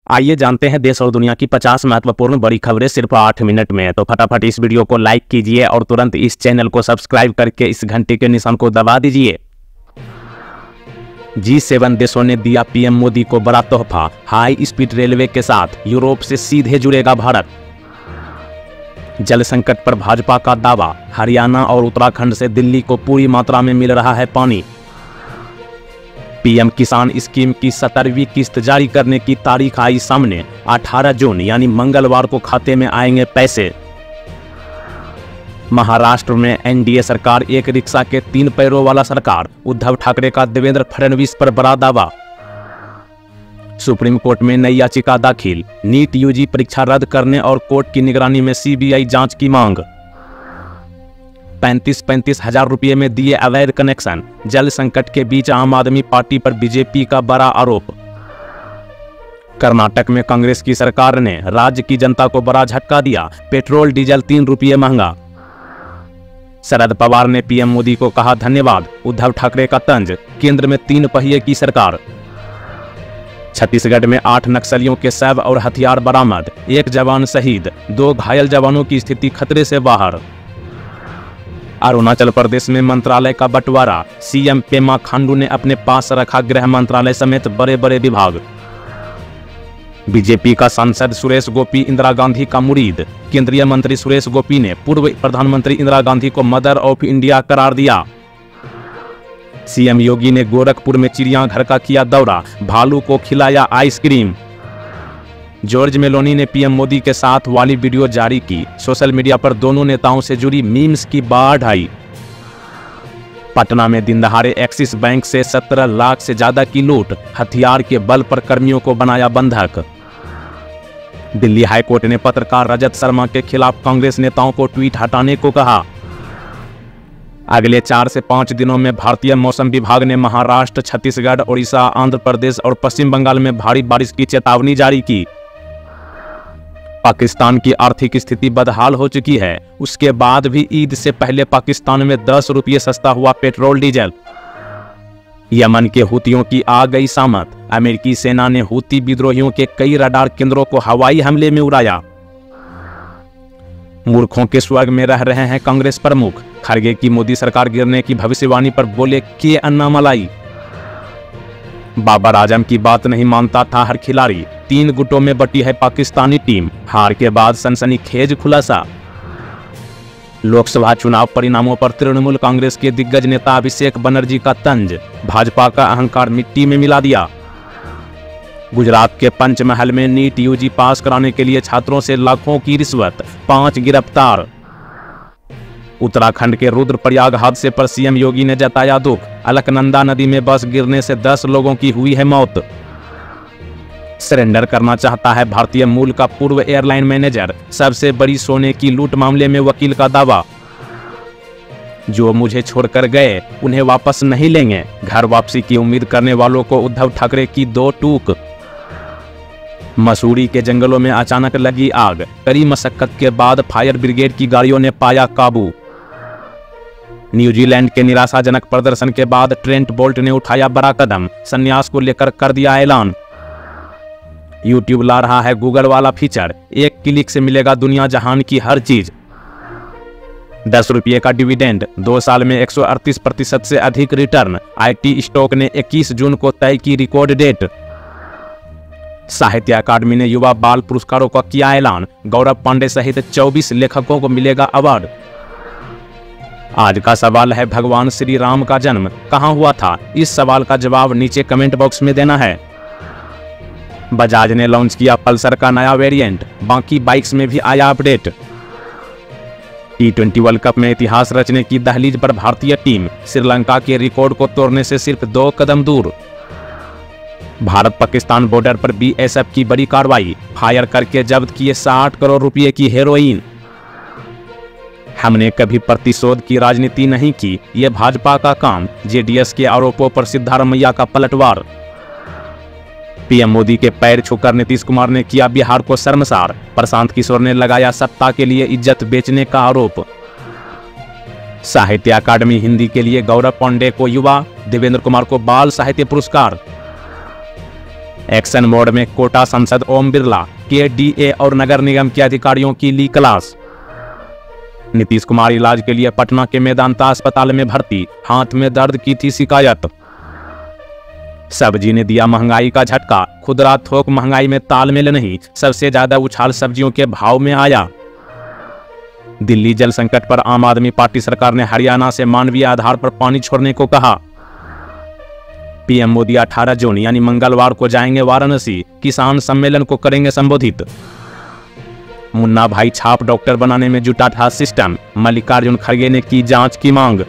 आइए जानते हैं देश और दुनिया की 50 महत्वपूर्ण बड़ी खबरें सिर्फ 8 मिनट में। तो फटाफट इस वीडियो को लाइक कीजिए और तुरंत इस चैनल को सब्सक्राइब करके इस घंटे के निशान को दबा दीजिए। G7 देशों ने दिया पीएम मोदी को बड़ा तोहफा, हाई स्पीड रेलवे के साथ यूरोप से सीधे जुड़ेगा भारत। जल संकट पर भाजपा का दावा, हरियाणा और उत्तराखंड से दिल्ली को पूरी मात्रा में मिल रहा है पानी। पीएम किसान स्कीम की 17वीं किस्त जारी करने की तारीख आई सामने, 18 जून यानी मंगलवार को खाते में आएंगे पैसे। महाराष्ट्र में एनडीए सरकार एक रिक्शा के 3 पैरों वाला सरकार, उद्धव ठाकरे का देवेंद्र फडणवीस पर बड़ा दावा। सुप्रीम कोर्ट में नई याचिका दाखिल, नीट यूजी परीक्षा रद्द करने और कोर्ट की निगरानी में सीबीआई जांच की मांग। 35 हजार रुपये में दिए अवैध कनेक्शन, जल संकट के बीच आम आदमी पार्टी पर बीजेपी का बड़ा आरोप। कर्नाटक में कांग्रेस की सरकार ने राज्य की जनता को बड़ा झटका दिया, पेट्रोल डीजल 3 रुपये महंगा। शरद पवार ने पीएम मोदी को कहा धन्यवाद, उद्धव ठाकरे का तंज, केंद्र में 3 पहिए की सरकार। छत्तीसगढ़ में 8 नक्सलियों के शव और हथियार बरामद, 1 जवान शहीद, 2 घायल जवानों की स्थिति खतरे से बाहर। अरुणाचल प्रदेश में मंत्रालय का बंटवारा, सीएम पेमा खांडू ने अपने पास रखा गृह मंत्रालय समेत बड़े बड़े विभाग। बीजेपी का सांसद सुरेश गोपी इंदिरा गांधी का मुरीद, केंद्रीय मंत्री सुरेश गोपी ने पूर्व प्रधानमंत्री इंदिरा गांधी को मदर ऑफ इंडिया करार दिया। सीएम योगी ने गोरखपुर में चिड़ियाघर का किया दौरा, भालू को खिलाया आइसक्रीम। जॉर्ज मेलोनी ने पीएम मोदी के साथ वाली वीडियो जारी की, सोशल मीडिया पर दोनों नेताओं से जुड़ी मीम्स की बाढ़ आई। पटना में दिन दहाड़े एक्सिस बैंक से 17 लाख से ज्यादा की लूट, हथियार के बल पर कर्मियों को बनाया बंधक। दिल्ली हाईकोर्ट ने पत्रकार रजत शर्मा के खिलाफ कांग्रेस नेताओं को ट्वीट हटाने को कहा। अगले 4 से 5 दिनों में भारतीय मौसम विभाग ने महाराष्ट्र, छत्तीसगढ़, ओडिशा, आंध्र प्रदेश और पश्चिम बंगाल में भारी बारिश की चेतावनी जारी की। पाकिस्तान की आर्थिक स्थिति बदहाल हो चुकी है, उसके बाद भी ईद से पहले पाकिस्तान में 10 रुपये सस्ता हुआ पेट्रोल डीजल। यमन के हुतियों की आ गई सामत, अमेरिकी सेना ने हुती विद्रोहियों के कई रडार केंद्रों को हवाई हमले में उड़ाया। मूर्खों के स्वर्ग में रह रहे हैं कांग्रेस प्रमुख, खड़गे की मोदी सरकार गिरने की भविष्यवाणी पर बोले के अन्नामलाई। बाबर आजम की बात नहीं मानता था हर खिलाड़ी, 3 गुटों में बटी है पाकिस्तानी टीम, हार के बाद सनसनीखेज खुलासा। लोकसभा चुनाव परिणामों पर तृणमूल कांग्रेस के दिग्गज नेता अभिषेक बनर्जी का तंज, भाजपा का अहंकार मिट्टी में मिला दिया। गुजरात के पंचमहल में नीट यूजी पास कराने के लिए छात्रों से लाखों की रिश्वत, 5 गिरफ्तार। उत्तराखंड के रुद्रप्रयाग हादसे पर सीएम योगी ने जताया दुख, अलकनंदा नदी में बस गिरने से 10 लोगों की हुई है मौत। सरेंडर करना चाहता है भारतीय मूल का पूर्व एयरलाइन मैनेजर, सबसे बड़ी सोने की लूट मामले में वकील का दावा। जो मुझे छोड़कर गए उन्हें वापस नहीं लेंगे, घर वापसी की उम्मीद करने वालों को उद्धव ठाकरे की 2 टूक। मसूरी के जंगलों में अचानक लगी आग, कड़ी मशक्कत के बाद फायर ब्रिगेड की गाड़ियों ने पाया काबू। न्यूजीलैंड के निराशाजनक प्रदर्शन के बाद ट्रेंट बोल्ट ने उठाया बड़ा कदम, संन्यास को लेकर कर दिया ऐलान। यूट्यूब ला रहा है गूगल वाला फीचर, 1 क्लिक से मिलेगा दुनिया जहान की हर चीज। 10 रुपये का डिविडेंड, 2 साल में 138% से अधिक रिटर्न, आईटी स्टॉक ने 21 जून को तय की रिकॉर्ड डेट। साहित्य अकादमी ने युवा बाल पुरस्कारों का किया ऐलान, गौरव पांडे सहित 24 लेखकों को मिलेगा अवार्ड। आज का सवाल है, भगवान श्री राम का जन्म कहां हुआ था? इस सवाल का जवाब नीचे कमेंट बॉक्स में देना है। बजाज ने लॉन्च किया पल्सर का नया वेरिएंट, बाकी बाइक्स में भी आया अपडेट। T20 वर्ल्ड कप में इतिहास रचने की दहलीज पर भारतीय टीम, श्रीलंका के रिकॉर्ड को तोड़ने से सिर्फ 2 कदम दूर। भारत पाकिस्तान बॉर्डर पर बीएसएफ की बड़ी कार्रवाई, फायर करके जब्त किए 60 करोड़ रुपए की हेरोइन। हमने कभी प्रतिशोध की राजनीति नहीं की, ये भाजपा का काम, जेडीएस के आरोपों पर सिद्धारमैया का पलटवार। पीएम मोदी के पैर छूकर नीतीश कुमार ने किया बिहार को शर्मसार, प्रशांत किशोर ने लगाया सत्ता के लिए इज्जत बेचने का आरोप। साहित्य अकादमी हिंदी के लिए गौरव पांडे को युवा, देवेंद्र कुमार को बाल साहित्य पुरस्कार। एक्शन मोड में कोटा सांसद ओम बिरला, केडीए और नगर निगम के अधिकारियों की ली क्लास। नीतीश कुमार इलाज के लिए पटना के मेदांता अस्पताल में भर्ती, हाथ में दर्द की थी शिकायत। सब्जी ने दिया महंगाई का झटका, खुदरा थोक महंगाई में तालमेल नहीं, सबसे ज्यादा उछाल सब्जियों के भाव में आया। दिल्ली जल संकट पर आम आदमी पार्टी सरकार ने हरियाणा से मानवीय आधार पर पानी छोड़ने को कहा। पीएम मोदी 18 जून यानी मंगलवार को जाएंगे वाराणसी, किसान सम्मेलन को करेंगे संबोधित। मुन्ना भाई छाप डॉक्टर बनाने में जुटा था सिस्टम, मल्लिकार्जुन खड़गे ने की जांच की मांग।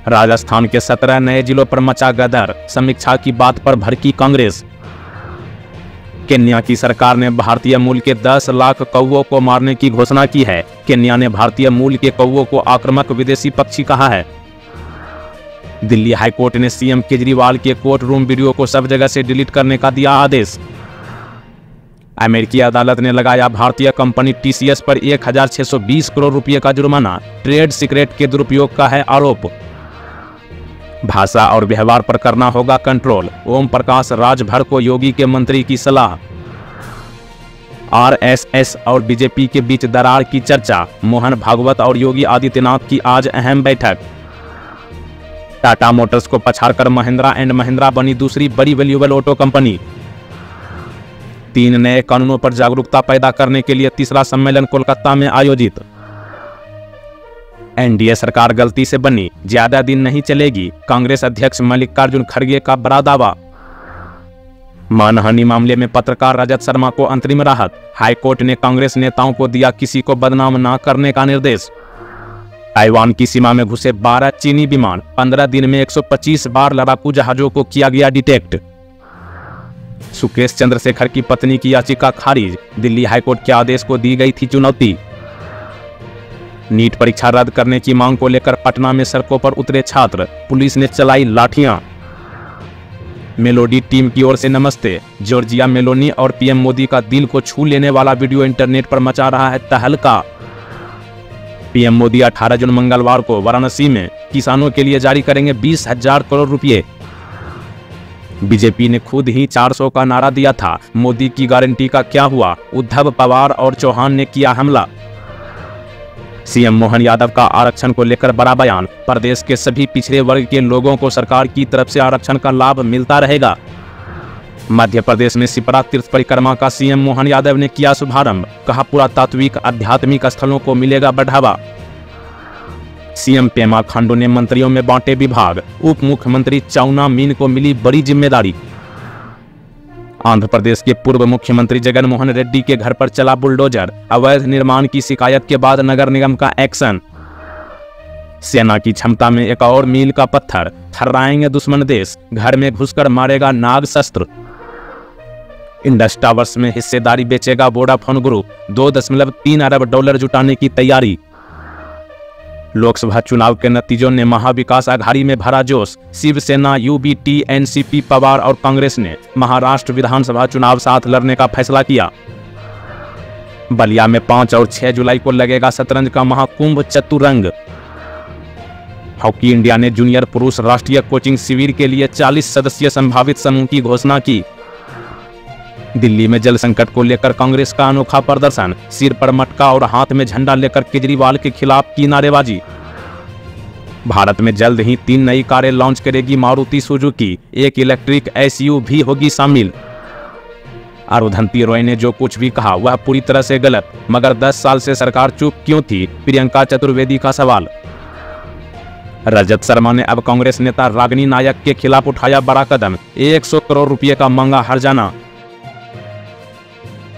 राजस्थान के 17 नए जिलों पर मचा गदर, समीक्षा की बात पर भड़की कांग्रेस। केन्या की सरकार ने भारतीय मूल के 10 लाख कौवों को मारने की घोषणा की है। केन्या ने भारतीय मूल के कौवों को आक्रामक विदेशी पक्षी कहा है। दिल्ली हाईकोर्ट ने सीएम केजरीवाल के कोर्ट रूम वीडियो को सब जगह से डिलीट करने का दिया आदेश। अमेरिकी अदालत ने लगाया भारतीय कंपनी टीसीएस पर 1620 करोड़ रुपए का जुर्माना, ट्रेड सीक्रेट के दुरुपयोग का है आरोप। भाषा और व्यवहार पर करना होगा कंट्रोल, ओम प्रकाश राजभर को योगी के मंत्री की सलाह। आरएसएस और बीजेपी के बीच दरार की चर्चा, मोहन भागवत और योगी आदित्यनाथ की आज अहम बैठक। टाटा मोटर्स को पछाड़कर महिंद्रा एंड महिंद्रा बनी दूसरी बड़ी वैल्यूएबल ऑटो कंपनी। 3 नए कानूनों पर जागरूकता पैदा करने के लिए तीसरा सम्मेलन कोलकाता में आयोजित। एनडीए सरकार गलती से बनी, ज्यादा दिन नहीं चलेगी, कांग्रेस अध्यक्ष मल्लिकार्जुन खड़गे का बड़ा दावा। मानहानि मामले में पत्रकार रजत शर्मा को अंतरिम राहत, हाईकोर्ट ने कांग्रेस नेताओं को दिया किसी को बदनाम न करने का निर्देश। ताइवान की सीमा में घुसे 12 चीनी विमान, 15 दिन में 125 बार लड़ाकू जहाजों को किया गया डिटेक्ट। सुकेश चंद्रशेखर की पत्नी की याचिका खारिज, दिल्ली हाईकोर्ट के आदेश को दी गई थी चुनौती। नीट परीक्षा रद्द करने की मांग को लेकर पटना में सड़कों पर उतरे छात्र, पुलिस ने चलाई लाठियां। मेलोडी टीम की ओर से नमस्ते, जॉर्जिया मेलोनी और पीएम मोदी का दिल को छू लेने वाला वीडियो इंटरनेट पर मचा रहा है तहलका। पीएम मोदी 18 जून मंगलवार को वाराणसी में किसानों के लिए जारी करेंगे 20,000 करोड़ रुपए। बीजेपी ने खुद ही 400 का नारा दिया था, मोदी की गारंटी का क्या हुआ, उद्धव पवार और चौहान ने किया हमला। सीएम मोहन यादव का आरक्षण को लेकर बड़ा बयान, प्रदेश के सभी पिछड़े वर्ग के लोगों को सरकार की तरफ से आरक्षण का लाभ मिलता रहेगा। मध्य प्रदेश में शिप्रा तीर्थ परिक्रमा का सीएम मोहन यादव ने किया शुभारंभ, कहा पुरातात्विक आध्यात्मिक स्थलों को मिलेगा बढ़ावा। सीएम पेमा खांडू ने मंत्रियों में बांटे विभाग, उप मुख्यमंत्री चाउना मीन को मिली बड़ी जिम्मेदारी। आंध्र प्रदेश के पूर्व मुख्यमंत्री जगन मोहन रेड्डी के घर पर चला बुलडोजर, अवैध निर्माण की शिकायत के बाद नगर निगम का एक्शन। सेना की क्षमता में एक और मील का पत्थर, थर्राएंगे दुश्मन देश, घर में घुसकर मारेगा नाग शस्त्र। इंडस टावर्स में हिस्सेदारी बेचेगा वोडाफोन ग्रुप, $2.3 अरब जुटाने की तैयारी। लोकसभा चुनाव के नतीजों ने महाविकास आघाड़ी में भरा जोश, शिवसेना, यूबीटी, एनसीपी, पवार और कांग्रेस ने महाराष्ट्र विधानसभा चुनाव साथ लड़ने का फैसला किया। बलिया में 5 और 6 जुलाई को लगेगा शतरंज का महाकुंभ चतुरंग। हॉकी इंडिया ने जूनियर पुरुष राष्ट्रीय कोचिंग शिविर के लिए 40 सदस्यीय संभावित समूह की घोषणा की। दिल्ली में जल संकट को लेकर कांग्रेस का अनोखा प्रदर्शन, सिर पर मटका और हाथ में झंडा लेकर केजरीवाल के खिलाफ की नारेबाजी। भारत में जल्द ही 3 नई कारें लॉन्च करेगी मारुति सुजुकी, एक इलेक्ट्रिक एसयूवी भी होगी शामिल। अरुंधति रॉय ने जो कुछ भी कहा वह पूरी तरह से गलत, मगर 10 साल से सरकार चुप क्यों थी, प्रियंका चतुर्वेदी का सवाल। रजत शर्मा ने अब कांग्रेस नेता रागिनी नायक के खिलाफ उठाया बड़ा कदम, 100 करोड़ रुपए का मांगा हर्जाना।